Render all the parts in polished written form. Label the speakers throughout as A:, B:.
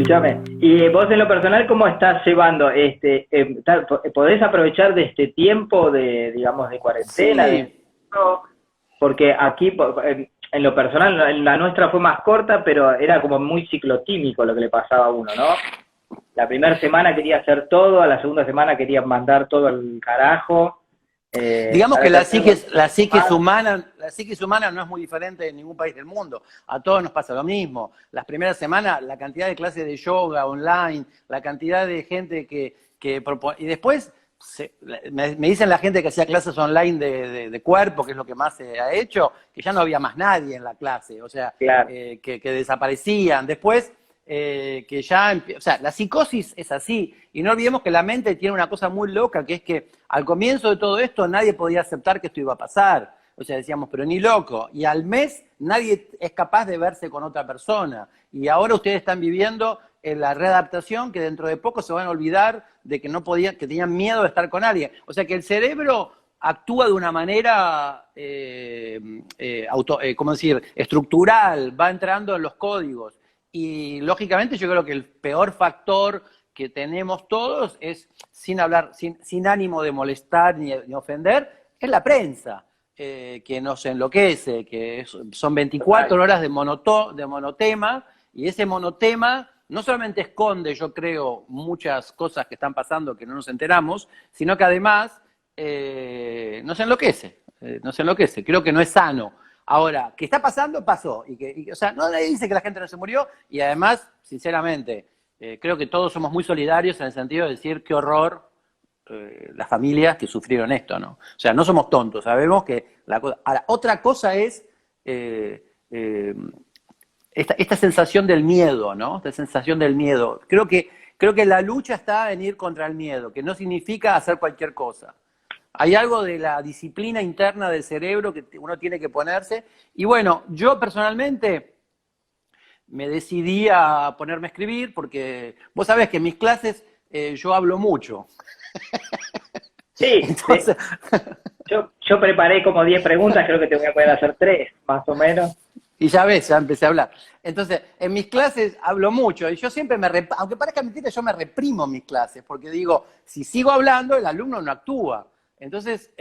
A: Escúchame, y vos en lo personal, ¿cómo estás llevando podés aprovechar de este tiempo de, digamos, de cuarentena,
B: Sí,
A: porque aquí, en lo personal, la nuestra fue más corta, pero era como muy ciclotímico lo que le pasaba a uno, ¿no? La primera semana quería hacer todo, a la segunda semana quería mandar todo al carajo,
B: digamos
A: a
B: que
A: la tercera
B: la psiquis humana no es muy diferente en ningún país del mundo. A todos nos pasa lo mismo. Las primeras semanas, la cantidad de clases de yoga online, la cantidad de gente y después me dicen la gente que hacía clases online de cuerpo, que es lo que más se ha hecho, que ya no había más nadie en la clase, o sea,
A: claro,
B: que desaparecían. Después, que ya, o sea, la psicosis es así, y no olvidemos que la mente tiene una cosa muy loca, que es que al comienzo de todo esto nadie podía aceptar que esto iba a pasar, o sea, decíamos, pero ni loco, y al mes nadie es capaz de verse con otra persona, y ahora ustedes están viviendo en la readaptación, que dentro de poco se van a olvidar de que no podían, que tenían miedo de estar con alguien, o sea que el cerebro actúa de una manera, ¿cómo decir?, estructural, va entrando en los códigos. Y lógicamente yo creo que el peor factor que tenemos todos es, sin hablar, sin ánimo de molestar ni ofender, es la prensa, que nos enloquece, son 24
A: total.
B: horas de monotema, y ese monotema no solamente esconde, yo creo, muchas cosas que están pasando que no nos enteramos, sino que además nos enloquece, nos enloquece. Creo que no es sano. Ahora, ¿qué está pasando? Pasó. O sea, no le dice que la gente no se murió, y además, sinceramente, creo que todos somos muy solidarios en el sentido de decir qué horror las familias que sufrieron esto, ¿no? O sea, no somos tontos, sabemos que la cosa... Ahora, otra cosa es eh, esta sensación del miedo, ¿no? Esta sensación del miedo. Creo que la lucha está en ir contra el miedo, que no significa hacer cualquier cosa. Hay algo de la disciplina interna del cerebro que uno tiene que ponerse. Y bueno, yo personalmente me decidí a ponerme a escribir porque vos sabés que en mis clases yo hablo mucho.
A: Sí,
B: Entonces,
A: yo preparé como 10 preguntas, creo que te voy a poder hacer 3, más o menos.
B: y ya ves, ya empecé a hablar. Entonces, en mis clases hablo mucho y yo siempre aunque parezca mentira, yo me reprimo en mis clases porque digo, si sigo hablando, el alumno no actúa. Entonces,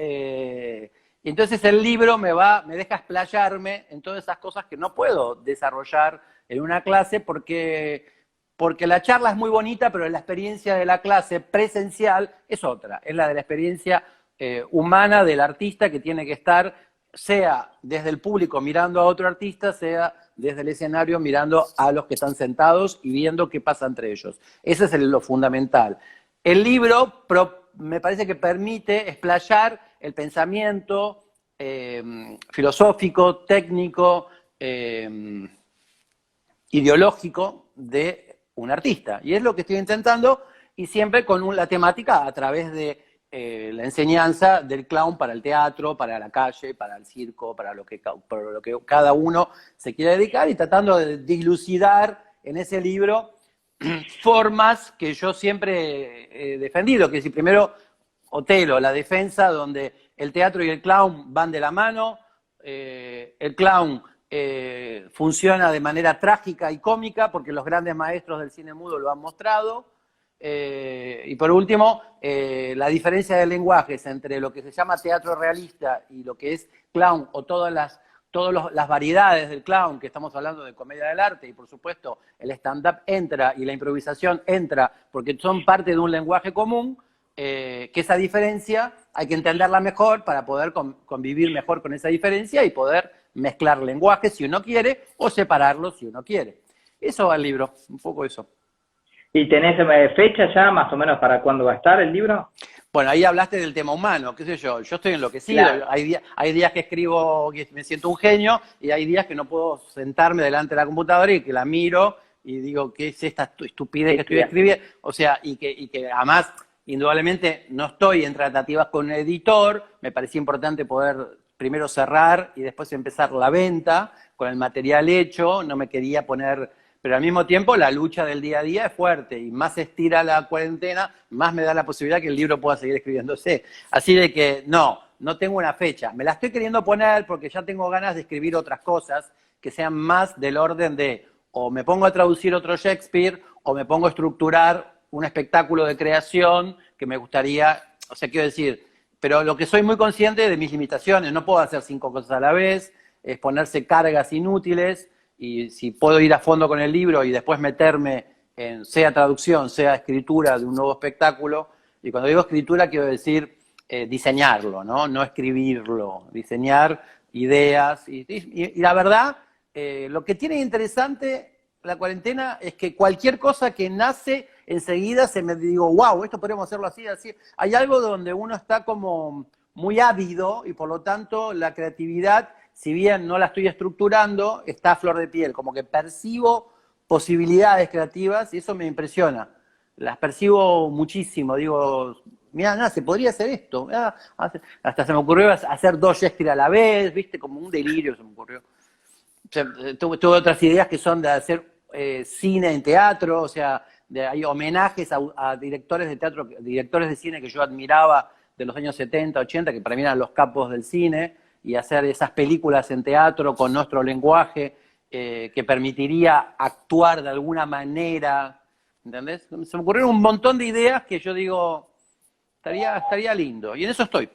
B: entonces el libro me deja explayarme en todas esas cosas que no puedo desarrollar en una clase porque la charla es muy bonita, pero la experiencia de la clase presencial es otra, es la de la experiencia humana del artista que tiene que estar, sea desde el público mirando a otro artista, sea desde el escenario mirando a los que están sentados y viendo qué pasa entre ellos. Ese es lo fundamental. El libro me parece que permite explayar el pensamiento filosófico, técnico, ideológico de un artista. Y es lo que estoy intentando, y siempre con la temática a través de la enseñanza del clown para el teatro, para la calle, para el circo, para lo que cada uno se quiere dedicar, y tratando de dilucidar en ese libro formas que yo siempre he defendido, que si primero Otelo, la defensa donde el teatro y el clown van de la mano, el clown funciona de manera trágica y cómica porque los grandes maestros del cine mudo lo han mostrado, y por último, la diferencia de lenguajes entre lo que se llama teatro realista y lo que es clown, o todas las variedades del clown, que estamos hablando de comedia del arte, y por supuesto el stand-up entra y la improvisación entra porque son parte de un lenguaje común, que esa diferencia hay que entenderla mejor para poder convivir mejor con esa diferencia y poder mezclar lenguajes si uno quiere o separarlos si uno quiere. Eso va el libro, un poco eso.
A: ¿Y tenés fecha ya más o menos para cuándo va a estar el libro?
B: Bueno, ahí hablaste del tema humano, qué sé yo estoy enloquecido,
A: Claro,
B: hay días que escribo que me siento un genio, y hay días que no puedo sentarme delante de la computadora y que la miro y digo, ¿qué es esta estupidez que estoy escribiendo? O sea, y que además, indudablemente, no estoy en tratativas con un editor, me parecía importante poder primero cerrar y después empezar la venta con el material hecho, no me quería poner... Pero al mismo tiempo la lucha del día a día es fuerte, y más se estira la cuarentena, más me da la posibilidad que el libro pueda seguir escribiéndose. Así de que no tengo una fecha. Me la estoy queriendo poner porque ya tengo ganas de escribir otras cosas que sean más del orden de o me pongo a traducir otro Shakespeare, o me pongo a estructurar un espectáculo de creación que me gustaría, o sea, quiero decir, pero lo que soy muy consciente de mis limitaciones, no puedo hacer 5 cosas a la vez, es ponerse cargas inútiles, y si puedo ir a fondo con el libro y después meterme en sea traducción, sea escritura de un nuevo espectáculo, y cuando digo escritura quiero decir diseñarlo, ¿no? No escribirlo, diseñar ideas, y la verdad, lo que tiene interesante la cuarentena es que cualquier cosa que nace, enseguida se me digo, wow, esto podemos hacerlo así, así. Hay algo donde uno está como muy ávido y por lo tanto la creatividad, si bien no la estoy estructurando, está a flor de piel, como que percibo posibilidades creativas y eso me impresiona. Las percibo muchísimo, digo, mira, se podría hacer esto. Mirá, hasta se me ocurrió hacer 2 Shakespeare a la vez, viste, como un delirio se me ocurrió. O sea, tuve otras ideas que son de hacer cine en teatro, o sea, hay homenajes a directores de teatro, directores de cine que yo admiraba de los años 70, 80, que para mí eran los capos del cine, y hacer esas películas en teatro con nuestro lenguaje que permitiría actuar de alguna manera, ¿entendés? Se me ocurrieron un montón de ideas que yo digo, estaría lindo, y en eso estoy.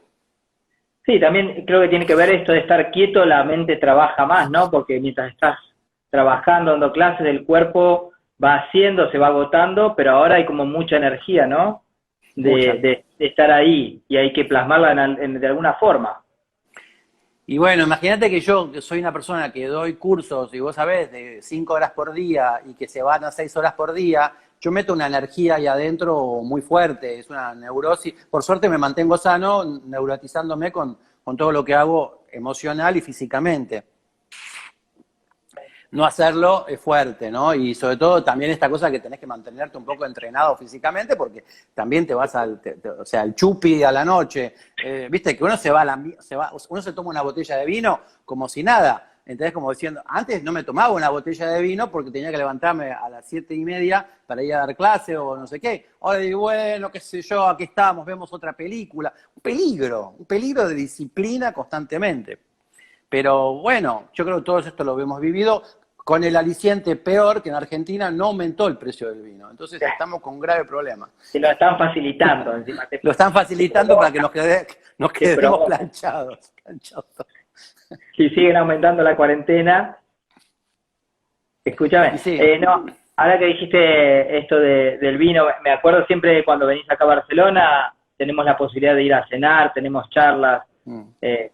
A: Sí, también creo que tiene que ver esto de estar quieto, la mente trabaja más, ¿no? Porque mientras estás trabajando, dando clases, el cuerpo va haciendo, se va agotando, pero ahora hay como mucha energía, ¿no? De estar ahí, y hay que plasmarla de alguna forma.
B: Y bueno, imagínate que yo que soy una persona que doy cursos, y vos sabés, de 5 horas por día, y que se van a 6 horas por día, yo meto una energía ahí adentro muy fuerte, es una neurosis. Por suerte me mantengo sano, neurotizándome con todo lo que hago emocional y físicamente. No hacerlo es fuerte, ¿no? Y sobre todo también esta cosa que tenés que mantenerte un poco entrenado físicamente porque también te vas al chupi a la noche. Viste que uno uno se toma una botella de vino como si nada. Entonces, como diciendo, antes no me tomaba una botella de vino porque tenía que levantarme a las 7:30 para ir a dar clase o no sé qué. Ahora digo, bueno, qué sé yo, aquí estamos, vemos otra película. Un peligro de disciplina constantemente. Pero bueno, yo creo que todo esto lo hemos vivido con el aliciente peor, que en Argentina no aumentó el precio del vino. Entonces estamos con un grave problema.
A: Se lo están facilitando encima.
B: Lo están facilitando para que nos quedemos planchados.
A: Si siguen aumentando la cuarentena. Escúchame,
B: sí.
A: No, ahora que dijiste esto del vino, me acuerdo siempre cuando venís acá a Barcelona, tenemos la posibilidad de ir a cenar, tenemos charlas,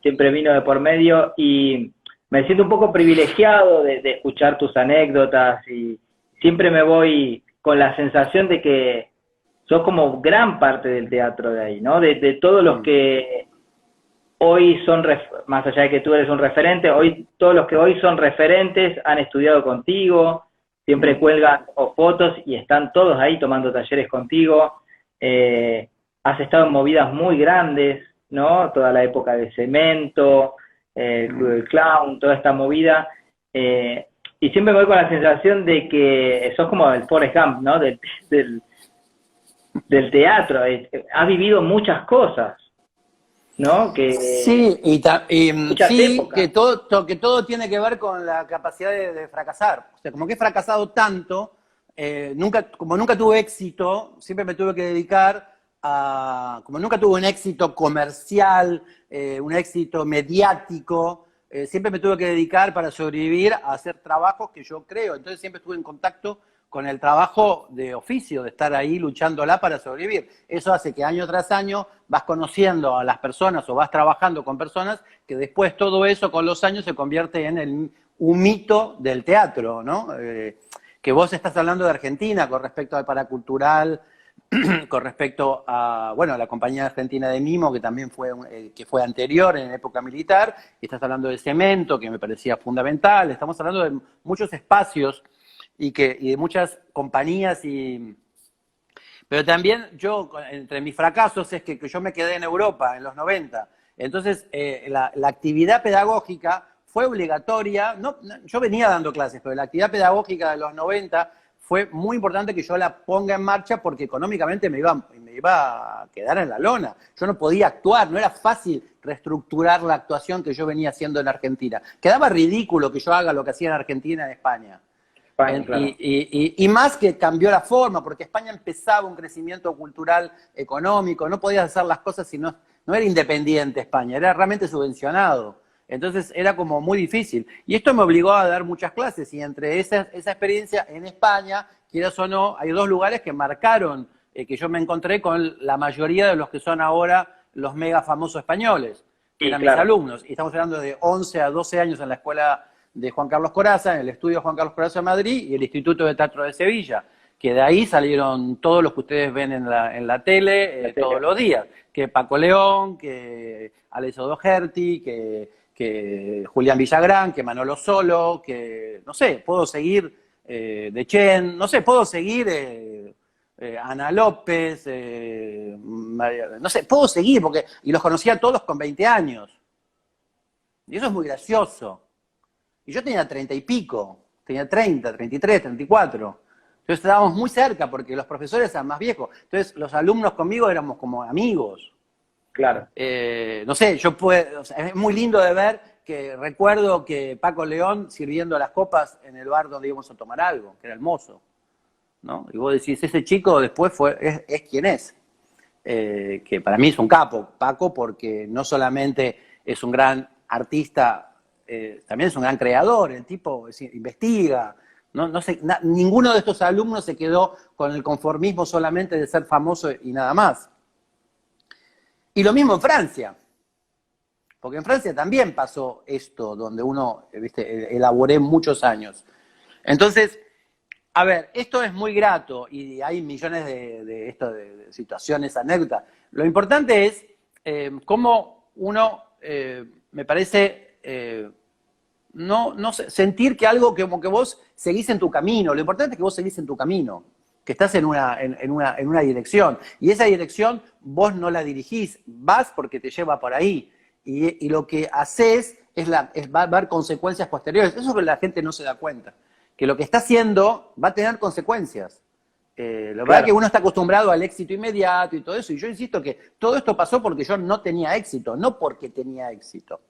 A: siempre vino de por medio, y me siento un poco privilegiado de escuchar tus anécdotas, y siempre me voy con la sensación de que sos como gran parte del teatro de ahí, ¿no? De todos los que hoy son, más allá de que tú eres un referente, hoy todos los que hoy son referentes han estudiado contigo, siempre cuelgan fotos y están todos ahí tomando talleres contigo. Has estado en movidas muy grandes, ¿no? Toda la época de Cemento, el Club del Clown, toda esta movida. Y siempre me voy con la sensación de que sos como el Forrest Gump, ¿no? Del teatro. Has vivido muchas cosas, ¿no?
B: Sí, sí,
A: épocas.
B: que todo tiene que ver con la capacidad de fracasar. O sea, como que he fracasado tanto, como nunca tuve éxito, siempre me tuve que dedicar como nunca tuve un éxito comercial, un éxito mediático, siempre me tuve que dedicar para sobrevivir a hacer trabajos que yo creo. Entonces siempre estuve en contacto con el trabajo de oficio, de estar ahí luchándola para sobrevivir. Eso hace que año tras año vas conociendo a las personas o vas trabajando con personas que después todo eso con los años se convierte en un mito del teatro, ¿no? Que vos estás hablando de Argentina con respecto al paracultural, con respecto a, bueno, a la compañía argentina de mimo, que también fue anterior en época militar, y estás hablando de Cemento, que me parecía fundamental. Estamos hablando de muchos espacios y de muchas compañías, pero también yo, entre mis fracasos, es que yo me quedé en Europa en los 90. Entonces, la actividad pedagógica fue obligatoria. Yo venía dando clases, pero la actividad pedagógica de los 90 fue muy importante que yo la ponga en marcha porque económicamente me iba a quedar en la lona. Yo no podía actuar, no era fácil reestructurar la actuación que yo venía haciendo en Argentina. Quedaba ridículo que yo haga lo que hacía en Argentina en España.
A: España, claro.
B: Y más que cambió la forma, porque España empezaba un crecimiento cultural, económico, no podías hacer las cosas si no, no era independiente España, era realmente subvencionado. Entonces era como muy difícil. Y esto me obligó a dar muchas clases, y entre esa experiencia en España, quieras o no, hay dos lugares que marcaron, que yo me encontré con la mayoría de los que son ahora los mega famosos españoles, que
A: Sí,
B: eran mis
A: claro.
B: alumnos. Y estamos hablando de 11 a 12 años en la escuela de Juan Carlos Corazza, en el estudio Juan Carlos Corazza de Madrid y el Instituto de Teatro de Sevilla, que de ahí salieron todos los que ustedes ven en la tele todos los días, que Paco León, que Alessio Doherty, que Julián Villagrán, que Manolo Solo, que, no sé, puedo seguir de Chen, no sé, puedo seguir Ana López, no sé, puedo seguir, porque, y los conocía todos con 20 años. Y eso es muy gracioso. Y yo tenía 30 y pico, tenía 30, 33, 34. Entonces estábamos muy cerca porque los profesores eran más viejos. Entonces los alumnos conmigo éramos como amigos.
A: Claro.
B: No sé, o sea, es muy lindo de ver que recuerdo que Paco León sirviendo las copas en el bar donde íbamos a tomar algo, que era el mozo, ¿no? Y vos decís, ese chico después es quien es. Que para mí es un capo, Paco, porque no solamente es un gran artista, también es un gran creador, el tipo investiga. No sé, ninguno de estos alumnos se quedó con el conformismo solamente de ser famoso y nada más. Y lo mismo en Francia, porque en Francia también pasó esto, donde uno, viste, elaboré muchos años. Entonces, a ver, esto es muy grato y hay millones de situaciones, anécdotas. Lo importante es cómo uno, me parece, no sé, sentir que algo como que vos seguís en tu camino. Lo importante es que vos seguís en tu camino, que estás en una dirección. Y esa dirección vos no la dirigís, vas porque te lleva por ahí. Y lo que haces va a haber consecuencias posteriores. Eso es lo que la gente no se da cuenta. Que lo que está haciendo va a tener consecuencias. Lo verdad
A: Claro.
B: es que uno está acostumbrado al éxito inmediato y todo eso. Y yo insisto que todo esto pasó porque yo no tenía éxito, no porque tenía éxito.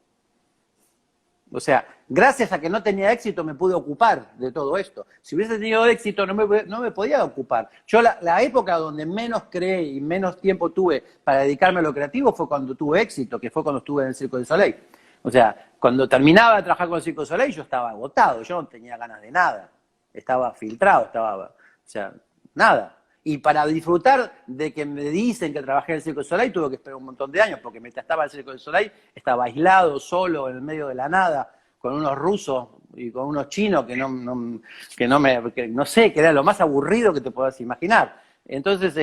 B: O sea, gracias a que no tenía éxito me pude ocupar de todo esto. Si hubiese tenido éxito no me podía ocupar. Yo la época donde menos creé y menos tiempo tuve para dedicarme a lo creativo fue cuando tuve éxito, que fue cuando estuve en el Circo du Soleil. O sea, cuando terminaba de trabajar con el Circo du Soleil yo estaba agotado, yo no tenía ganas de nada. Estaba filtrado, o sea, nada. Y para disfrutar de que me dicen que trabajé en el Circo du Soleil, tuve que esperar un montón de años, porque mientras estaba en el Circo du Soleil, estaba aislado, solo, en el medio de la nada, con unos rusos y con unos chinos que no sé, que era lo más aburrido que te puedas imaginar. Entonces,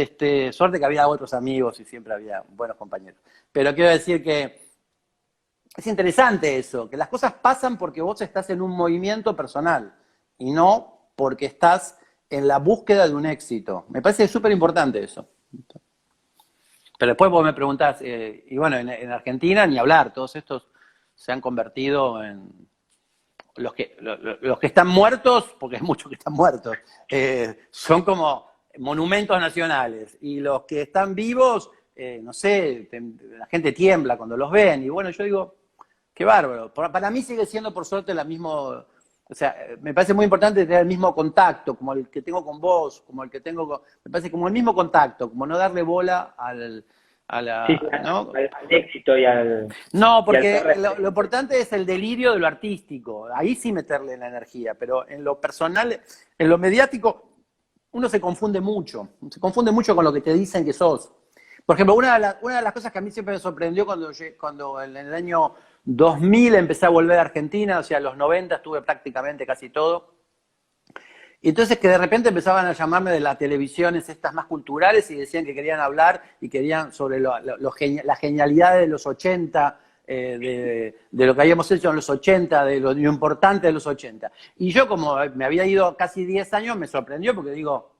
B: suerte que había otros amigos y siempre había buenos compañeros. Pero quiero decir que es interesante eso, que las cosas pasan porque vos estás en un movimiento personal y no porque estás en la búsqueda de un éxito. Me parece súper importante eso. Pero después vos me preguntás, y bueno, en Argentina ni hablar, todos estos se han convertido en los que están muertos, porque hay muchos que están muertos, son como monumentos nacionales. Y los que están vivos, no sé, la gente tiembla cuando los ven. Y bueno, yo digo, qué bárbaro. Para mí sigue siendo, por suerte, la misma. O sea, me parece muy importante tener el mismo contacto, como el que tengo con vos, como el que tengo con. Me parece como el mismo contacto, como no darle bola
A: Sí,
B: ¿no?
A: al éxito y al.
B: No,
A: Y al
B: porque
A: ser
B: lo importante es el delirio de lo artístico. Ahí sí meterle la energía, pero en lo personal, en lo mediático, uno se confunde mucho. Se confunde mucho con lo que te dicen que sos. Por ejemplo, una de las cosas que a mí siempre me sorprendió cuando en el año 2000 empecé a volver a Argentina, o sea, en los 90 estuve prácticamente casi todo. Y entonces que de repente empezaban a llamarme de las televisiones estas más culturales y decían que querían hablar y querían sobre la genialidad de los 80, de lo que habíamos hecho en los 80, de lo importante de los 80. Y yo, como me había ido casi 10 años, me sorprendió porque digo,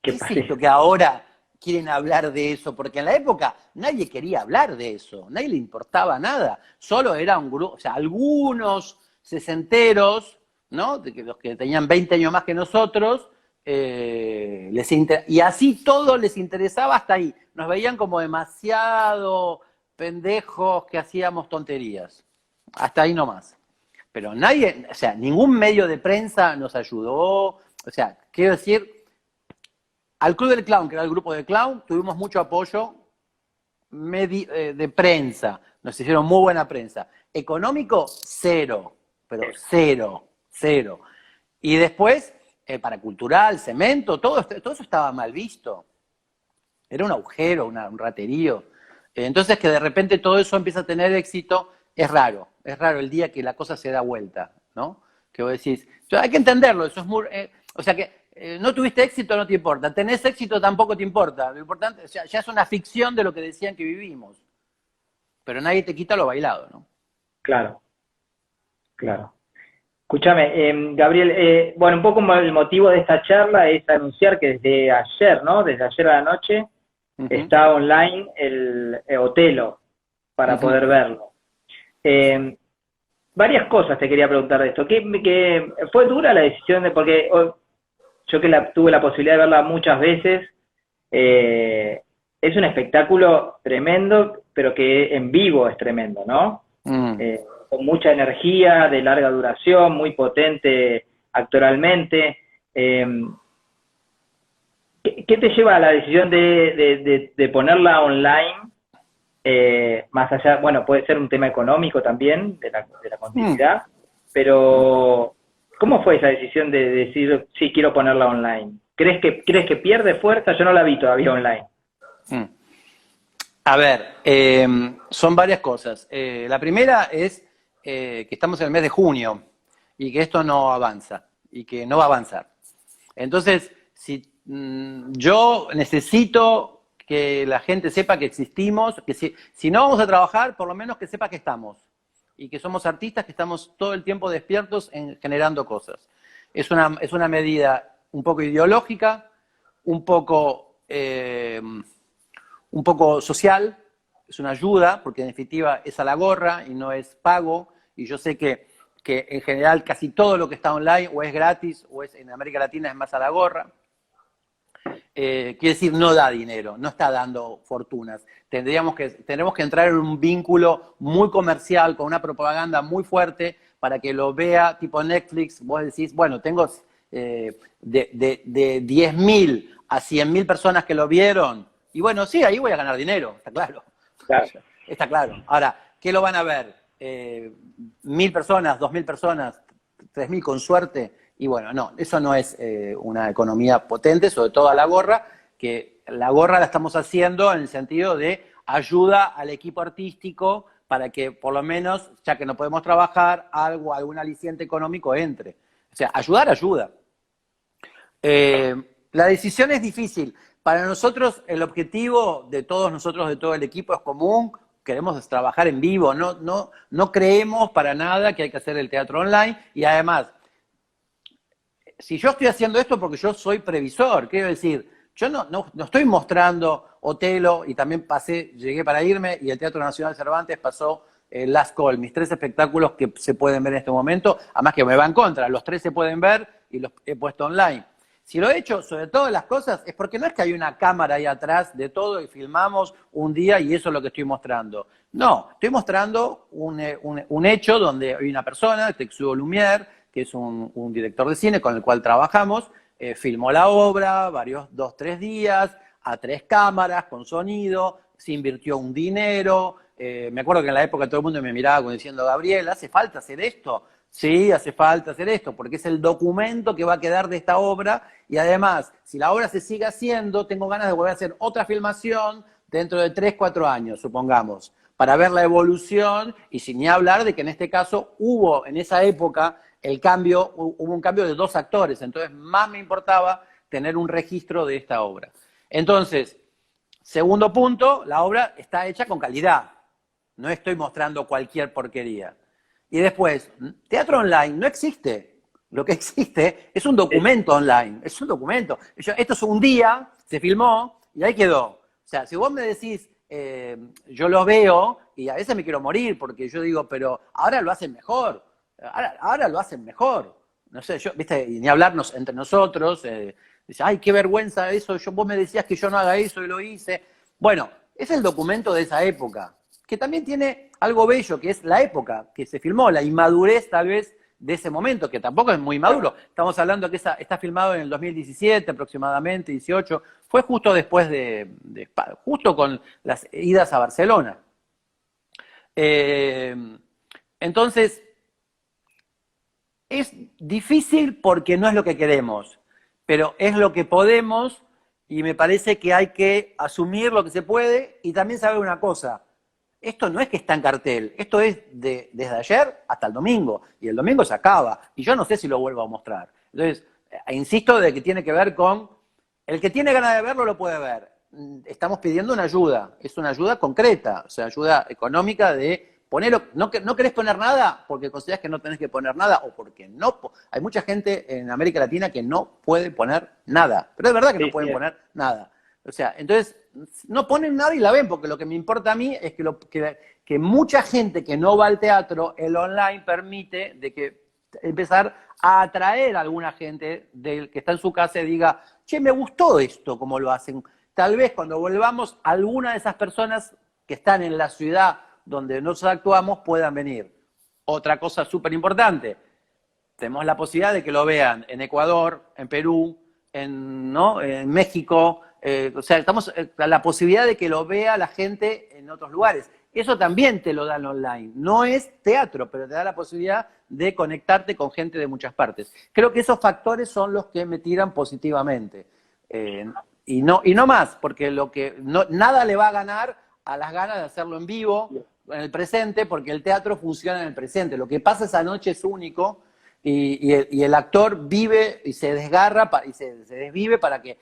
B: ¿qué es esto que ahora quieren hablar de eso? Porque en la época nadie quería hablar de eso, nadie le importaba nada. Solo era un grupo, o sea, algunos sesenteros, ¿no? Los que tenían 20 años más que nosotros, y así todo les interesaba hasta ahí. Nos veían como demasiado pendejos que hacíamos tonterías. Hasta ahí nomás. pero nadie, o sea, ningún medio de prensa nos ayudó. O sea, quiero decir, al Club del Clown, que era el grupo de clown, tuvimos mucho apoyo de prensa, nos hicieron muy buena prensa. Económico, cero, pero cero, cero. Y después, para cultural, cemento, todo eso estaba mal visto. Era un agujero, un raterío. Entonces, que de repente todo eso empieza a tener éxito, es raro el día que la cosa se da vuelta, ¿no? Que vos decís, hay que entenderlo, eso es muy... o sea que no tuviste éxito, no te importa. Tenés éxito, tampoco te importa. Lo importante, o sea, ya es una ficción de lo que decían que vivimos. Pero nadie te quita lo bailado, ¿no?
A: Claro, claro. Escúchame, Gabriel, bueno, un poco el motivo de esta charla es anunciar que desde ayer, ¿no? Desde ayer a la noche está online el Otelo para poder verlo. Varias cosas te quería preguntar de esto. ¿Qué fue dura la decisión porque yo que tuve la posibilidad de verla muchas veces, es un espectáculo tremendo, pero que en vivo es tremendo, ¿no? Con mucha energía, de larga duración, muy potente actoralmente. ¿Qué te lleva a la decisión de ponerla online? Más allá, bueno, puede ser un tema económico también, de la continuidad, pero ¿cómo fue esa decisión de decir, sí, quiero ponerla online? ¿Crees que pierde fuerza? Yo no la vi todavía online.
B: A ver, son varias cosas. La primera es que estamos en el mes de junio y que esto no avanza y que no va a avanzar. Entonces, yo necesito que la gente sepa que existimos, que si no vamos a trabajar, por lo menos que sepa que estamos y que somos artistas que estamos todo el tiempo despiertos generando cosas. Es una medida un poco ideológica, un poco social, es una ayuda, porque en definitiva es a la gorra y no es pago, y yo sé que en general casi todo lo que está online o es gratis o es en América Latina es más a la gorra. Quiere decir, no da dinero, no está dando fortunas. Tenemos que entrar en un vínculo muy comercial, con una propaganda muy fuerte, para que lo vea tipo Netflix. Vos decís, bueno, tengo de 10.000 a 100.000 personas que lo vieron, y bueno, sí, ahí voy a ganar dinero, está claro.
A: Claro.
B: Está claro. Ahora, ¿qué lo van a ver? 1.000 personas, 2.000 personas, 3.000 con suerte. Y bueno, no, eso no es una economía potente, sobre todo a la gorra, que la gorra la estamos haciendo en el sentido de ayuda al equipo artístico para que por lo menos, ya que no podemos trabajar, algún aliciente económico entre. O sea, ayuda. La decisión es difícil. Para nosotros, el objetivo de todos nosotros, de todo el equipo, es común. Queremos trabajar en vivo. No creemos para nada que hay que hacer el teatro online. Y además, si yo estoy haciendo esto porque yo soy previsor, quiero decir, yo no estoy mostrando Otelo, y también llegué para irme, y el Teatro Nacional Cervantes pasó Last Call, mis 3 espectáculos que se pueden ver en este momento, además que me va en contra, los 3 se pueden ver y los he puesto online. Si lo he hecho, sobre todas las cosas, es porque no es que hay una cámara ahí atrás de todo y filmamos un día y eso es lo que estoy mostrando. No, estoy mostrando un hecho donde hay una persona, Tetsuo Lumière, que es un director de cine con el cual trabajamos, filmó la obra, 2, 3 días, a 3 cámaras, con sonido, se invirtió un dinero. Me acuerdo que en la época todo el mundo me miraba como diciendo, Gabriel, ¿hace falta hacer esto? Sí, hace falta hacer esto, porque es el documento que va a quedar de esta obra, y además, si la obra se sigue haciendo, tengo ganas de volver a hacer otra filmación dentro de 3, 4 años, supongamos, para ver la evolución, y sin ni hablar de que en este caso hubo, en esa época, hubo un cambio de 2 actores, entonces más me importaba tener un registro de esta obra. Entonces, segundo punto, la obra está hecha con calidad, no estoy mostrando cualquier porquería. Y después, teatro online no existe. Lo que existe es un documento online. Es un documento. Esto es un día, se filmó y ahí quedó. O sea, si vos me decís, yo lo veo y a veces me quiero morir porque yo digo, pero ahora lo hacen mejor. Ahora lo hacen mejor. No sé, viste, y ni hablarnos entre nosotros. Dice, ay, qué vergüenza eso. Vos me decías que yo no haga eso y lo hice. Bueno, es el documento de esa época, que también tiene algo bello, que es la época que se filmó, la inmadurez tal vez de ese momento, que tampoco es muy maduro. Estamos hablando que está filmado en el 2017 aproximadamente, 18, fue justo después justo con las idas a Barcelona. Entonces, es difícil porque no es lo que queremos, pero es lo que podemos y me parece que hay que asumir lo que se puede y también saber una cosa. Esto no es que está en cartel, esto es desde ayer hasta el domingo, y el domingo se acaba, y yo no sé si lo vuelvo a mostrar. Entonces, insisto de que tiene que ver con, el que tiene ganas de verlo lo puede ver. Estamos pidiendo una ayuda, es una ayuda concreta, o sea, ayuda económica de ponerlo, no querés poner nada porque considerás que no tenés que poner nada, o porque no, hay mucha gente en América Latina que no puede poner nada, pero es verdad que no pueden poner nada. O sea, entonces, no ponen nada y la ven, porque lo que me importa a mí es que mucha gente que no va al teatro, el online permite de que empezar a atraer a alguna gente que está en su casa y diga, che, me gustó esto, como lo hacen. Tal vez cuando volvamos, alguna de esas personas que están en la ciudad donde nosotros actuamos puedan venir. Otra cosa súper importante, tenemos la posibilidad de que lo vean en Ecuador, en Perú, en México, o sea, estamos la posibilidad de que lo vea la gente en otros lugares. Eso también te lo dan online. No es teatro, pero te da la posibilidad de conectarte con gente de muchas partes. Creo que esos factores son los que me tiran positivamente. Y no más, porque nada le va a ganar a las ganas de hacerlo en vivo, en el presente, porque el teatro funciona en el presente. Lo que pasa esa noche es único y el actor vive y se desgarra y se desvive para que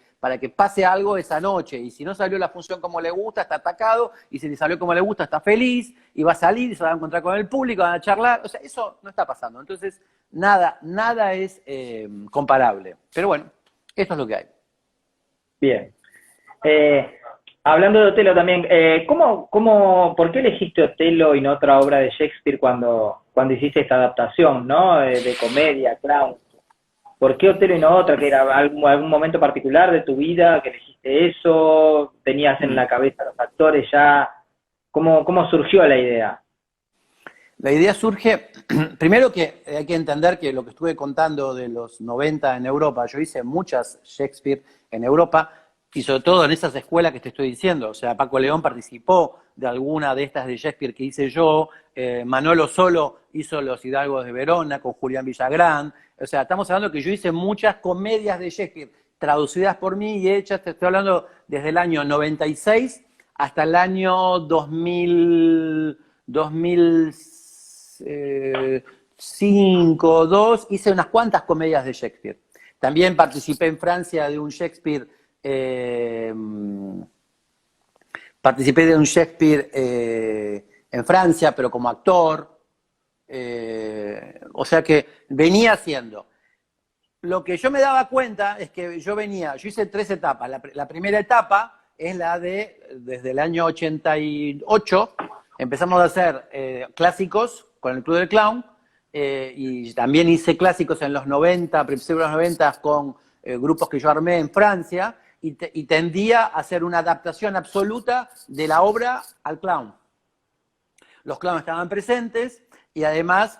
B: pase algo esa noche. Y si no salió la función como le gusta, está atacado, y si le salió como le gusta, está feliz, y va a salir y se va a encontrar con el público, van a charlar. O sea, eso no está pasando. Entonces, nada es comparable. Pero bueno, esto es lo que hay.
A: Bien. Hablando de Otelo también, ¿por qué elegiste Otelo y no otra obra de Shakespeare cuando hiciste esta adaptación, ¿no? De comedia, clown. ¿Por qué Otelo y no otra? ¿Que era algún momento particular de tu vida que elegiste eso? ¿Tenías en la cabeza los actores ya? ¿Cómo surgió la idea?
B: La idea surge, primero que hay que entender que lo que estuve contando de los 90 en Europa, yo hice muchas Shakespeare en Europa, y sobre todo en esas escuelas que te estoy diciendo. O sea, Paco León participó de alguna de estas de Shakespeare que hice yo, Manolo Solo hizo Los Hidalgos de Verona con Julián Villagrán. O sea, estamos hablando que yo hice muchas comedias de Shakespeare traducidas por mí y hechas, te estoy hablando desde el año 96 hasta el año 2005, 2002, hice unas cuantas comedias de Shakespeare. También participé en Francia de un Shakespeare participé de un Shakespeare en Francia, pero como actor. O sea que venía haciendo. Lo que yo me daba cuenta es que yo hice 3 etapas. La primera etapa es la desde el año 88, empezamos a hacer clásicos con el Club del Clown, y también hice clásicos en los 90, principios de los 90 con grupos que yo armé en Francia, y tendía a hacer una adaptación absoluta de la obra al clown. Los clowns estaban presentes y además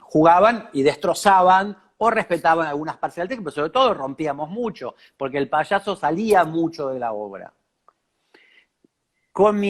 B: jugaban y destrozaban o respetaban algunas partes del texto, pero sobre todo rompíamos mucho, porque el payaso salía mucho de la obra. Con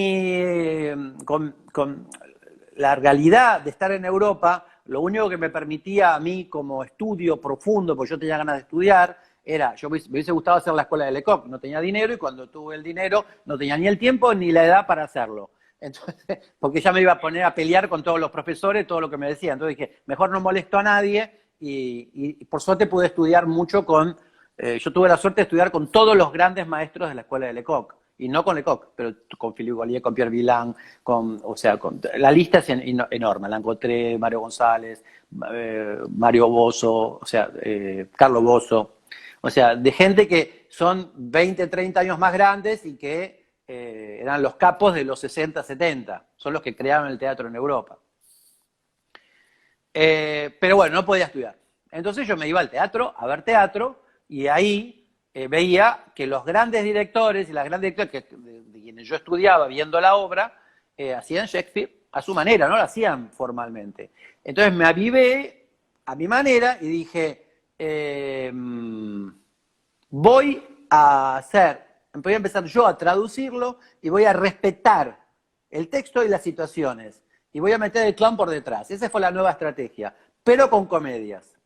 B: la realidad de estar en Europa, lo único que me permitía a mí como estudio profundo, porque yo tenía ganas de estudiar, me hubiese gustado hacer la escuela de Lecoq, no tenía dinero, y cuando tuve el dinero no tenía ni el tiempo ni la edad para hacerlo. Entonces, porque ya me iba a poner a pelear con todos los profesores, todo lo que me decían. Entonces dije, mejor no molesto a nadie, y por suerte pude estudiar mucho yo tuve la suerte de estudiar con todos los grandes maestros de la escuela de Lecoq, y no con Lecoq, pero con Philippe Gollier, con Pierre Villain, la lista es enorme, la encontré, Mario González, Mario Bozo, Carlos Bozo, o sea, de gente que son 20, 30 años más grandes y que eran los capos de los 60, 70, son los que crearon el teatro en Europa. Pero bueno, no podía estudiar. Entonces yo me iba al teatro, a ver teatro, y ahí veía que los grandes directores y las grandes directoras de quienes yo estudiaba viendo la obra, hacían Shakespeare a su manera, no lo hacían formalmente. Entonces me avivé a mi manera y dije, voy a empezar yo a traducirlo y voy a respetar el texto y las situaciones. Y voy a meter el clown por detrás. Esa fue la nueva estrategia, pero con comedias.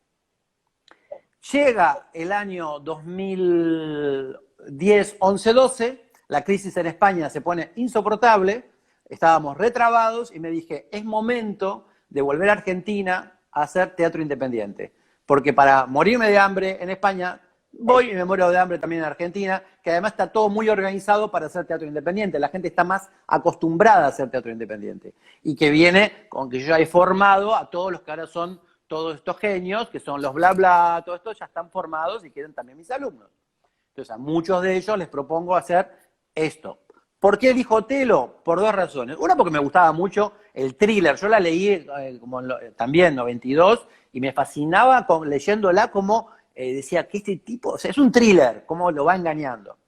B: Llega el año 2010, 11, 12, la crisis en España se pone insoportable, estábamos retrabados y me dije, es momento de volver a Argentina a hacer teatro independiente. Porque para morirme de hambre en España, voy y me muero de hambre también en Argentina, que además está todo muy organizado para hacer teatro independiente. La gente está más acostumbrada a hacer teatro independiente. Y que viene con que yo ya he formado a todos los que ahora son todos estos genios, que son los bla bla, todo esto ya están formados y quieren también mis alumnos. Entonces a muchos de ellos les propongo hacer esto. ¿Por qué elijo Otelo? Por dos razones. Una, porque me gustaba mucho el thriller. Yo la leí también en 92 y me fascinaba leyéndola como decía que este tipo, o sea, es un thriller, cómo lo va engañando.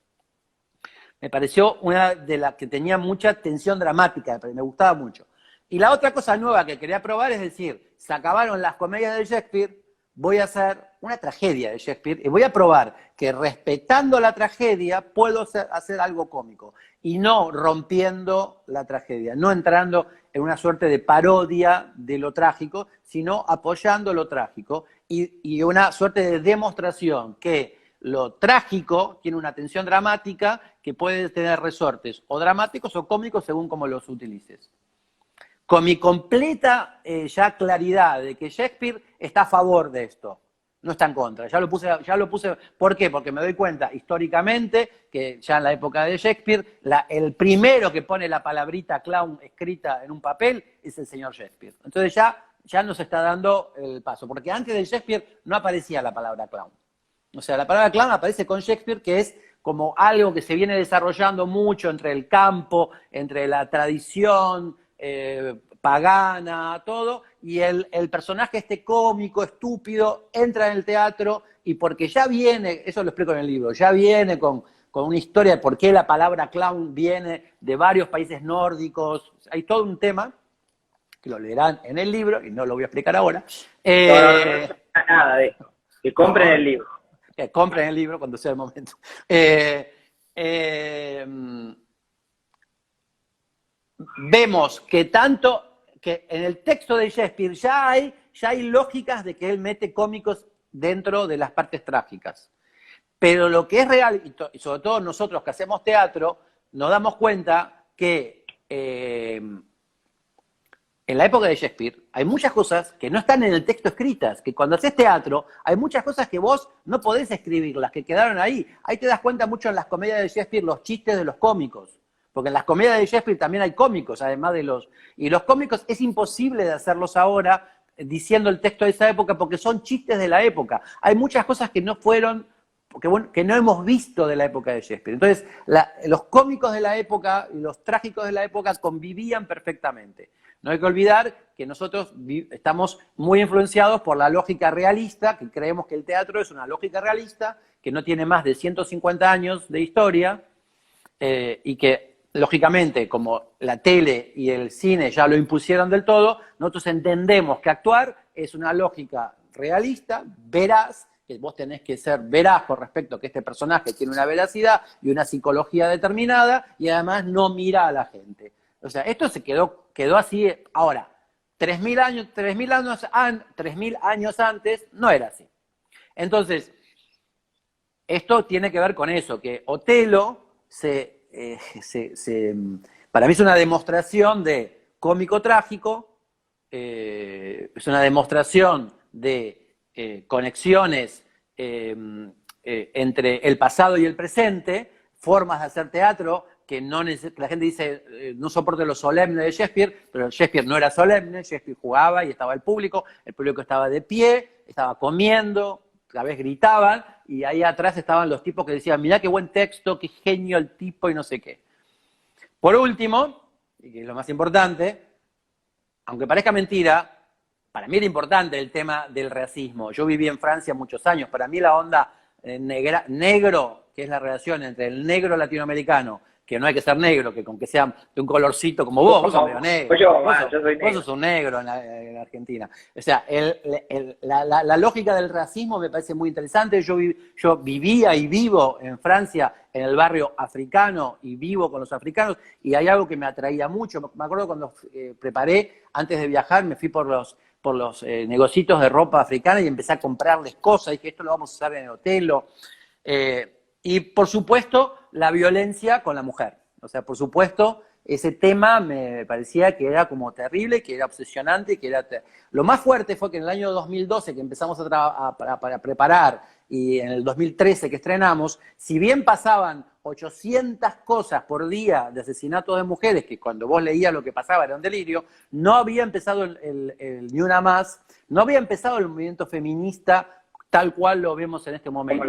B: Me pareció una de las que tenía mucha tensión dramática, me gustaba mucho. Y la otra cosa nueva que quería probar es decir, se acabaron las comedias de Shakespeare, voy a hacer una tragedia de Shakespeare y voy a probar que respetando la tragedia puedo hacer algo cómico y no rompiendo la tragedia, no entrando en una suerte de parodia de lo trágico, sino apoyando lo trágico y una suerte de demostración que lo trágico tiene una tensión dramática que puede tener resortes o dramáticos o cómicos según cómo los utilices. Con mi completa ya claridad de que Shakespeare está a favor de esto, no está en contra. Ya lo puse. ¿Por qué? Porque me doy cuenta históricamente que ya en la época de Shakespeare, el primero que pone la palabrita clown escrita en un papel es el señor Shakespeare. Entonces ya nos está dando el paso, porque antes de Shakespeare no aparecía la palabra clown. O sea, la palabra clown aparece con Shakespeare, que es como algo que se viene desarrollando mucho entre el campo, entre la tradición pagana, todo, y el personaje este cómico, estúpido, entra en el teatro y porque ya viene, eso lo explico en el libro, ya viene con una historia de por qué la palabra clown viene de varios países nórdicos, hay todo un tema, que lo leerán en el libro, y no lo voy a explicar ahora.
A: No nada de esto, que compren el libro.
B: Que compren el libro cuando sea el momento. Vemos que en el texto de Shakespeare ya hay lógicas de que él mete cómicos dentro de las partes trágicas. Pero lo que es real, y sobre todo nosotros que hacemos teatro, nos damos cuenta que en la época de Shakespeare hay muchas cosas que no están en el texto escritas, que cuando haces teatro hay muchas cosas que vos no podés escribirlas, que quedaron ahí. Ahí te das cuenta mucho en las comedias de Shakespeare los chistes de los cómicos. Porque en las comedias de Shakespeare también hay cómicos, además de los... Y los cómicos es imposible de hacerlos ahora diciendo el texto de esa época porque son chistes de la época. Hay muchas cosas que no fueron, que no hemos visto de la época de Shakespeare. Entonces, los cómicos de la época y los trágicos de la época convivían perfectamente. No hay que olvidar que nosotros estamos muy influenciados por la lógica realista, que creemos que el teatro es una lógica realista, que no tiene más de 150 años de historia, y que lógicamente, como la tele y el cine ya lo impusieron del todo, nosotros entendemos que actuar es una lógica realista, veraz, que vos tenés que ser veraz con respecto a que este personaje tiene una veracidad y una psicología determinada, y además no mira a la gente. O sea, esto se quedó así. Ahora, 3.000 años antes no era así. Entonces, esto tiene que ver con eso, que Otelo para mí es una demostración de cómico trágico, es una demostración de conexiones entre el pasado y el presente, formas de hacer teatro que la gente dice no soporta lo solemne de Shakespeare, pero Shakespeare no era solemne, Shakespeare jugaba y estaba el público estaba de pie, estaba comiendo, a veces gritaban, y ahí atrás estaban los tipos que decían, mirá qué buen texto, qué genio el tipo y no sé qué. Por último, y que es lo más importante, aunque parezca mentira, para mí era importante el tema del racismo. Yo viví en Francia muchos años, para mí la onda negro, que es la relación entre el negro latinoamericano que no hay que ser negro, que con que sea de un colorcito como vos sos medio negro.
A: Yo soy
B: Vos
A: negro.
B: sos un negro en Argentina. O sea, la lógica del racismo me parece muy interesante. Yo vivía y vivo en Francia, en el barrio africano, y vivo con los africanos, y hay algo que me atraía mucho. Me acuerdo cuando preparé, antes de viajar, me fui por los negocios de ropa africana y empecé a comprarles cosas, y dije, esto lo vamos a usar en el Otelo. Y por supuesto, la violencia con la mujer. O sea, por supuesto, ese tema me parecía que era como terrible, que era obsesionante, que era... Lo más fuerte fue que en el año 2012, que empezamos para preparar, y en el 2013 que estrenamos, si bien pasaban 800 cosas por día de asesinatos de mujeres, que cuando vos leías lo que pasaba era un delirio, no había empezado Ni Una Más, no había empezado el movimiento feminista tal cual lo vemos en este momento.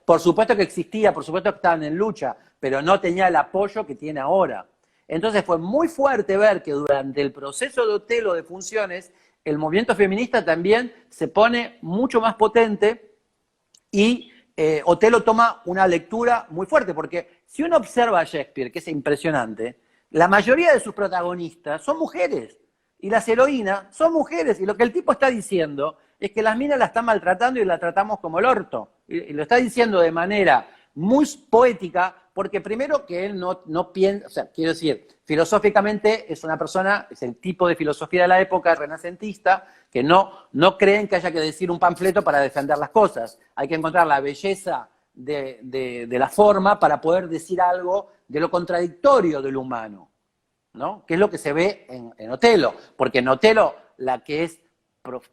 B: Por supuesto que existía, por supuesto que estaban en lucha, pero no tenía el apoyo que tiene ahora. Entonces fue muy fuerte ver que durante el proceso de Otelo de funciones, el movimiento feminista también se pone mucho más potente y Otelo toma una lectura muy fuerte, porque si uno observa a Shakespeare, que es impresionante, la mayoría de sus protagonistas son mujeres, y las heroínas son mujeres, y lo que el tipo está diciendo es que las minas la están maltratando y la tratamos como el orto. Y lo está diciendo de manera muy poética, porque primero que él no piensa, o sea, quiero decir, filosóficamente es una persona, es el tipo de filosofía de la época renacentista, que no creen que haya que decir un panfleto para defender las cosas. Hay que encontrar la belleza de la forma para poder decir algo de lo contradictorio de lo humano, ¿no? Que es lo que se ve en Otelo, porque en Otelo la que es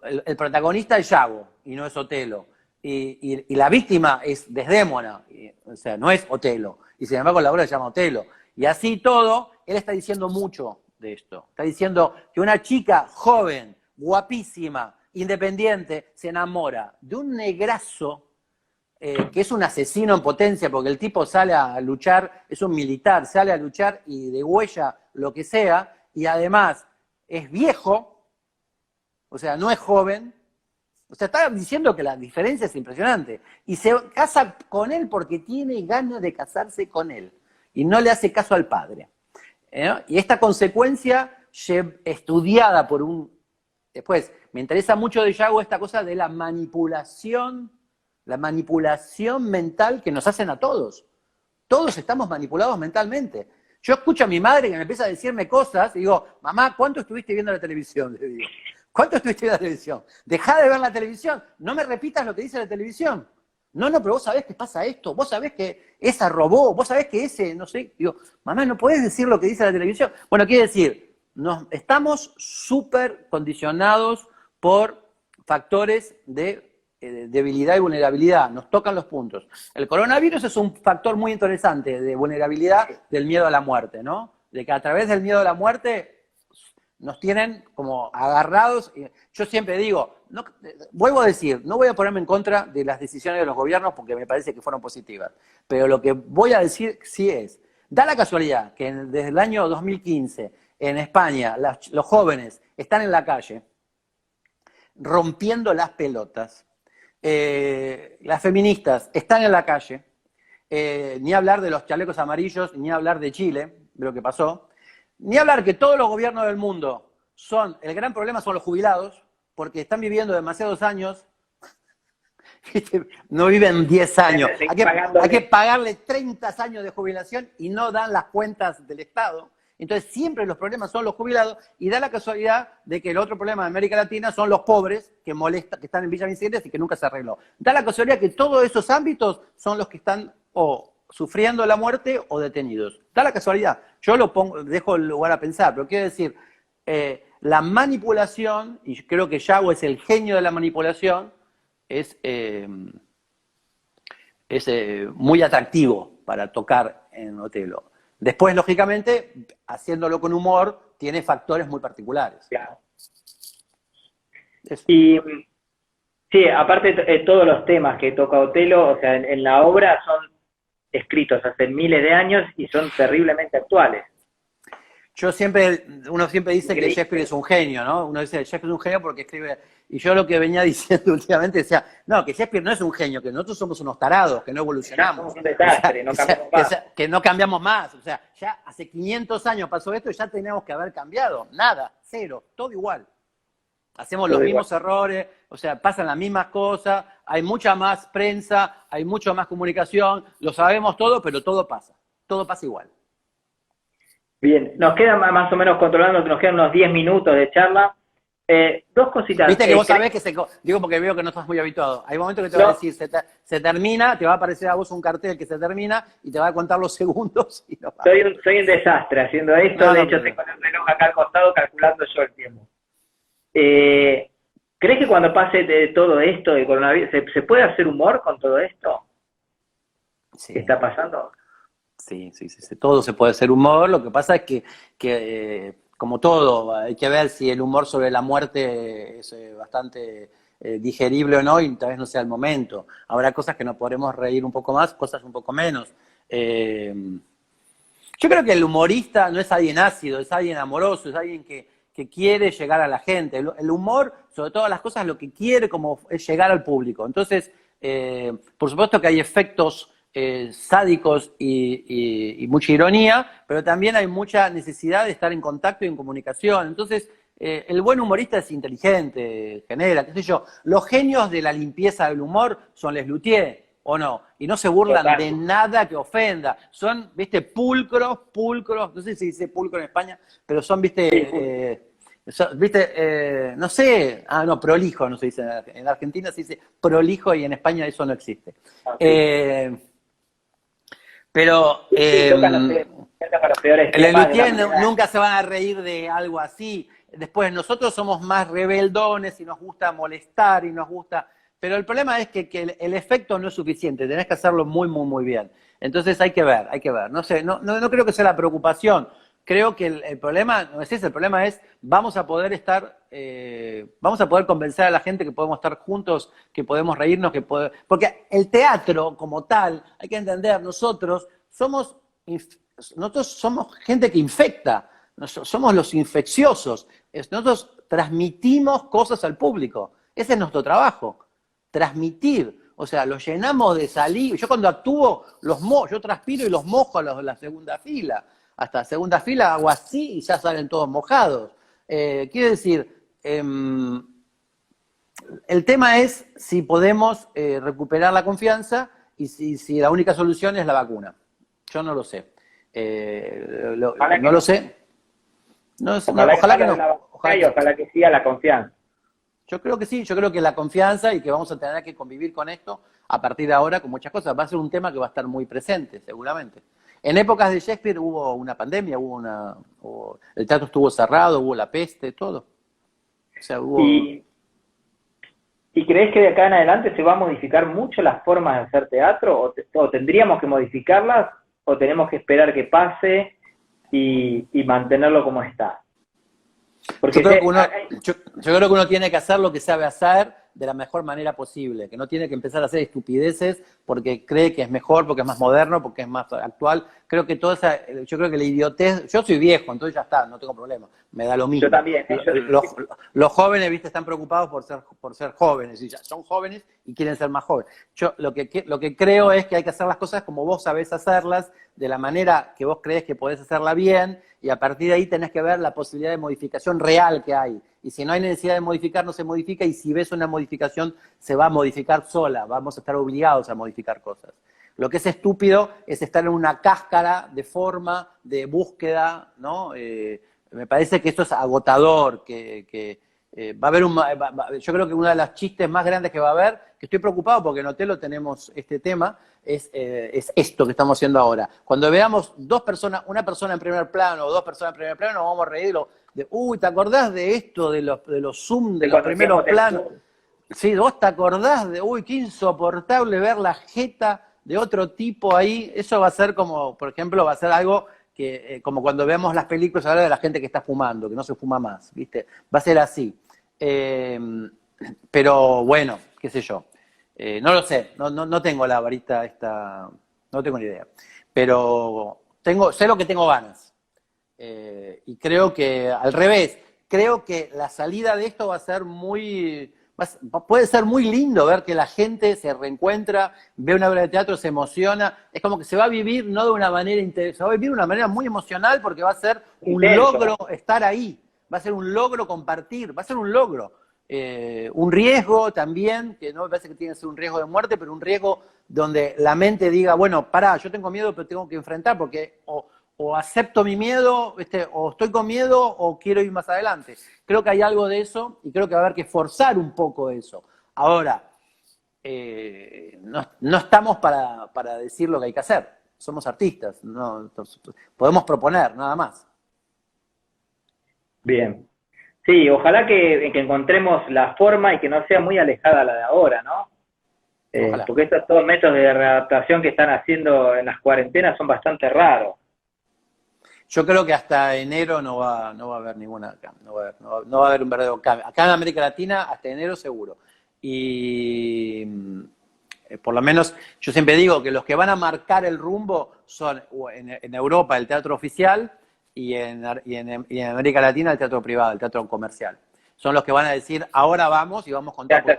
B: el protagonista es Yago y no es Otelo, y la víctima es Desdémona, o sea, no es Otelo, y sin embargo la obra se llama Otelo, y así todo, él está diciendo mucho de esto, está diciendo que una chica joven, guapísima, independiente, se enamora de un negrazo que es un asesino en potencia, porque el tipo sale a luchar, es un militar, sale a luchar y degüella lo que sea, y además es viejo, o sea, no es joven, o sea, está diciendo que la diferencia es impresionante, y se casa con él porque tiene ganas de casarse con él, y no le hace caso al padre. Y esta consecuencia estudiada por un... Después, me interesa mucho de Yago esta cosa de la manipulación mental que nos hacen a todos. Todos estamos manipulados mentalmente. Yo escucho a mi madre que me empieza a decirme cosas y digo, mamá, ¿cuánto estuviste viendo la televisión? Le digo, ¿cuánto estuviste viendo la televisión? Dejá de ver la televisión, no me repitas lo que dice la televisión. No, pero vos sabés que pasa esto, vos sabés que esa robó, vos sabés que ese, no sé. Digo, mamá, ¿no podés decir lo que dice la televisión? Bueno, quiere decir, estamos súper condicionados por factores de debilidad y vulnerabilidad, nos tocan los puntos. El coronavirus es un factor muy interesante de vulnerabilidad del miedo a la muerte, ¿no? De que a través del miedo a la muerte nos tienen como agarrados. Yo siempre digo, vuelvo a decir, no voy a ponerme en contra de las decisiones de los gobiernos porque me parece que fueron positivas, pero lo que voy a decir sí es, da la casualidad que desde el año 2015 en España los jóvenes están en la calle rompiendo las pelotas. Las feministas están en la calle, ni hablar de los chalecos amarillos, ni hablar de Chile, de lo que pasó, ni hablar que todos los gobiernos del mundo el gran problema son los jubilados, porque están viviendo demasiados años, no viven 10 años, hay que pagarle 30 años de jubilación y no dan las cuentas del Estado. Entonces siempre los problemas son los jubilados, y da la casualidad de que el otro problema de América Latina son los pobres que están en Villa Miseria y que nunca se arregló. Da la casualidad que todos esos ámbitos son los que están o sufriendo la muerte o detenidos. Da la casualidad. Yo dejo el lugar a pensar, pero quiero decir, la manipulación, y creo que Yago es el genio de la manipulación, es muy atractivo para tocar en Otelo. Después, lógicamente, haciéndolo con humor, tiene factores muy particulares.
A: Claro. Y sí, aparte todos los temas que toca Otelo, o sea, en la obra son escritos hace miles de años y son terriblemente actuales.
B: Uno siempre dice que Shakespeare es un genio, ¿no? Uno dice, Shakespeare es un genio porque escribe... Y yo lo que venía diciendo últimamente decía, no, que Shakespeare no es un genio, que nosotros somos unos tarados, que no evolucionamos.
A: Somos un desastre, no cambiamos más.
B: Que no cambiamos más. O sea, ya hace 500 años pasó esto y ya teníamos que haber cambiado. Nada, cero, todo igual. Hacemos los mismos errores, o sea, pasan las mismas cosas, hay mucha más prensa, hay mucha más comunicación, lo sabemos todo, pero todo pasa igual.
A: Bien, nos queda más o menos controlando, nos quedan unos 10 minutos de charla. Dos cositas.
B: Viste que vos sabés que digo porque veo que no estás muy habituado. Hay momentos que te va a decir, se termina, te va a aparecer a vos un cartel que se termina y te va a contar los segundos. Y no va.
A: Soy un desastre haciendo esto, de hecho tengo el reloj acá al costado calculando yo el tiempo. ¿Crees que cuando pase de todo esto de coronavirus, se puede hacer humor con todo esto?
B: Sí.
A: ¿Qué está pasando?
B: Sí, todo se puede hacer humor, lo que pasa es que como todo, hay que ver si el humor sobre la muerte es bastante digerible o no, y tal vez no sea el momento. Habrá cosas que nos podremos reír un poco más, cosas un poco menos. Yo creo que el humorista no es alguien ácido, es alguien amoroso, es alguien que quiere llegar a la gente. El humor, sobre todas las cosas, lo que quiere es llegar al público. Entonces, por supuesto que hay efectos sádicos y mucha ironía, pero también hay mucha necesidad de estar en contacto y en comunicación. Entonces, el buen humorista es inteligente, genera, qué sé yo. Los genios de la limpieza del humor son Les Luthiers, ¿o no? Y no se burlan de nada que ofenda. Son, viste, pulcros, no sé si dice pulcro en España, pero son, viste... no sé, prolijo no se dice, en Argentina se dice prolijo y en España eso no existe. Pero Les Luthiers nunca se van a reír de algo así. Después nosotros somos más rebeldones y nos gusta molestar y nos gusta... Pero el problema es que el efecto no es suficiente, tenés que hacerlo muy, muy, muy bien. Entonces hay que ver. No sé, no creo que sea la preocupación. Creo que el problema no es ese, el problema es vamos a poder convencer a la gente que podemos estar juntos, que podemos reírnos, porque el teatro como tal, hay que entender, nosotros somos gente que infecta, somos los infecciosos, nosotros transmitimos cosas al público, ese es nuestro trabajo, transmitir. O sea, los llenamos de saliva. Yo cuando actúo, yo transpiro y los mojo a los de la segunda fila. Hasta segunda fila hago así y ya salen todos mojados. Quiero decir, el tema es si podemos recuperar la confianza y si la única solución es la vacuna. Yo no lo sé. No lo sé. Ojalá que no.
A: Ojalá que siga la confianza.
B: Yo creo que sí, yo creo que la confianza y que vamos a tener que convivir con esto a partir de ahora con muchas cosas. Va a ser un tema que va a estar muy presente, seguramente. En épocas de Shakespeare hubo una pandemia, el teatro estuvo cerrado, hubo la peste, todo. O sea,
A: ¿Y crees que de acá en adelante se va a modificar mucho las formas de hacer teatro? ¿O tendríamos que modificarlas? ¿O tenemos que esperar que pase y mantenerlo como está?
B: Porque yo creo que uno tiene que hacer lo que sabe hacer de la mejor manera posible, que no tiene que empezar a hacer estupideces porque cree que es mejor, porque es más moderno, porque es más actual. Yo creo que la idiotez, yo soy viejo, entonces ya está, no tengo problema, me da lo mismo.
A: Yo también.
B: Los jóvenes, viste, están preocupados por ser jóvenes, y ya son jóvenes y quieren ser más jóvenes. Yo lo que creo es que hay que hacer las cosas como vos sabés hacerlas, de la manera que vos creés que podés hacerla bien, y a partir de ahí tenés que ver la posibilidad de modificación real que hay. Y si no hay necesidad de modificar, no se modifica, y si ves una modificación, se va a modificar sola, vamos a estar obligados a modificar cosas. Lo que es estúpido es estar en una cáscara de forma, de búsqueda, ¿no? Me parece que esto es agotador, va a haber yo creo que uno de los chistes más grandes que va a haber, que estoy preocupado porque en Otelo tenemos este tema, es esto que estamos haciendo ahora. Cuando veamos una persona en primer plano o dos personas en primer plano, nos vamos a reír ¿te acordás de esto, de los Zoom, de los primeros planos? Sí, vos te acordás qué insoportable ver la jeta de otro tipo ahí. Eso va a ser como, por ejemplo, va a ser algo que, como cuando vemos las películas ahora de la gente que está fumando, que no se fuma más, ¿viste? Va a ser así. Pero bueno, qué sé yo. No lo sé, no tengo la varita no tengo ni idea. Pero sé lo que tengo ganas. Y creo que al revés, creo que la salida de esto va a ser puede ser muy lindo ver que la gente se reencuentra, ve una obra de teatro, se emociona, es como que se va a vivir no de una manera se va a vivir de una manera muy emocional porque va a ser un
A: Intenso.
B: logro estar ahí, va a ser un logro compartir, va a ser un logro. Un riesgo también, que no me parece que tiene que ser un riesgo de muerte, pero un riesgo donde la mente diga, bueno, pará, yo tengo miedo, pero tengo que enfrentar, porque o acepto mi miedo, o estoy con miedo, o quiero ir más adelante. Creo que hay algo de eso, y creo que va a haber que forzar un poco eso. Ahora, no estamos para decir lo que hay que hacer. Somos artistas, podemos proponer, nada más.
A: Bien. Sí, ojalá que encontremos la forma y que no sea muy alejada la de ahora, ¿no?
B: Ojalá.
A: Porque estos todos métodos de readaptación que están haciendo en las cuarentenas son bastante raros.
B: Yo creo que hasta enero no va a haber ninguna, no va a haber un verdadero cambio. Acá en América Latina, hasta enero seguro. Y por lo menos yo siempre digo que los que van a marcar el rumbo son en Europa el teatro oficial y en América Latina el teatro privado, el teatro comercial. Son los que van a decir, ahora vamos y vamos con todo. Porque el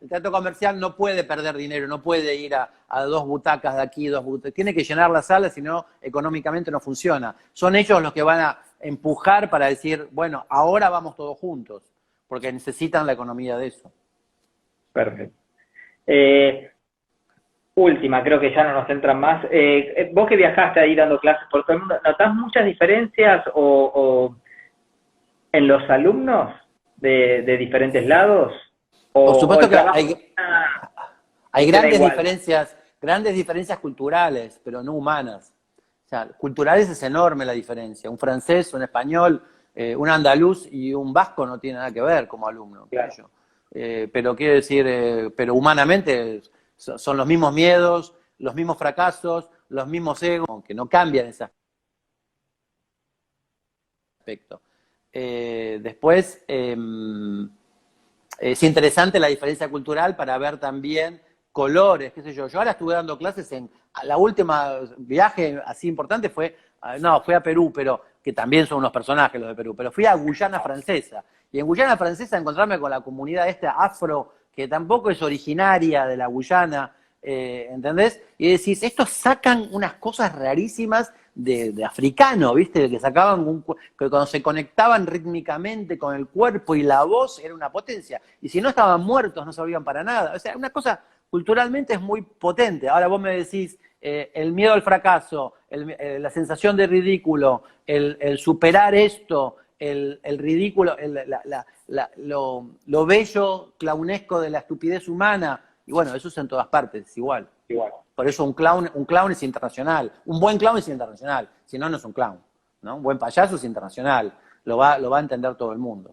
B: teatro comercial no puede perder dinero, no puede ir a 2 butacas de aquí, 2 butacas. Tiene que llenar la sala, si no, económicamente no funciona. Son ellos los que van a empujar para decir, bueno, ahora vamos todos juntos, porque necesitan la economía de eso.
A: Perfecto. Última, creo que ya no nos entran más. Vos que viajaste ahí dando clases por todo el mundo, ¿notás muchas diferencias o en los alumnos de diferentes lados?
B: Por supuesto que hay grandes diferencias culturales, pero no humanas. O sea, culturales es enorme la diferencia. Un francés, un español, un andaluz y un vasco no tiene nada que ver como alumno.
A: Claro.
B: Pero quiero decir, pero humanamente son los mismos miedos, los mismos fracasos, los mismos egos, que no cambian ese aspecto. Después, es interesante la diferencia cultural para ver también colores, qué sé yo. Yo ahora estuve dando clases la última viaje así importante fui a Perú, pero que también son unos personajes los de Perú, pero fui a Guyana Francesa. Y en Guyana Francesa encontrarme con la comunidad afro, que tampoco es originaria de la Guyana, ¿entendés? Y decís, estos sacan unas cosas rarísimas de africano, ¿viste? Que sacaban, que cuando se conectaban rítmicamente con el cuerpo y la voz era una potencia. Y si no estaban muertos, no servían para nada. O sea, una cosa culturalmente es muy potente. Ahora vos me decís, el miedo al fracaso, la sensación de ridículo, el superar esto, el ridículo, lo bello, clownesco de la estupidez humana. Y bueno, eso es en todas partes, igual. Por eso un clown es internacional. Un buen clown es internacional. Si no, no es un clown, ¿no? Un buen payaso es internacional. Lo va a entender todo el mundo.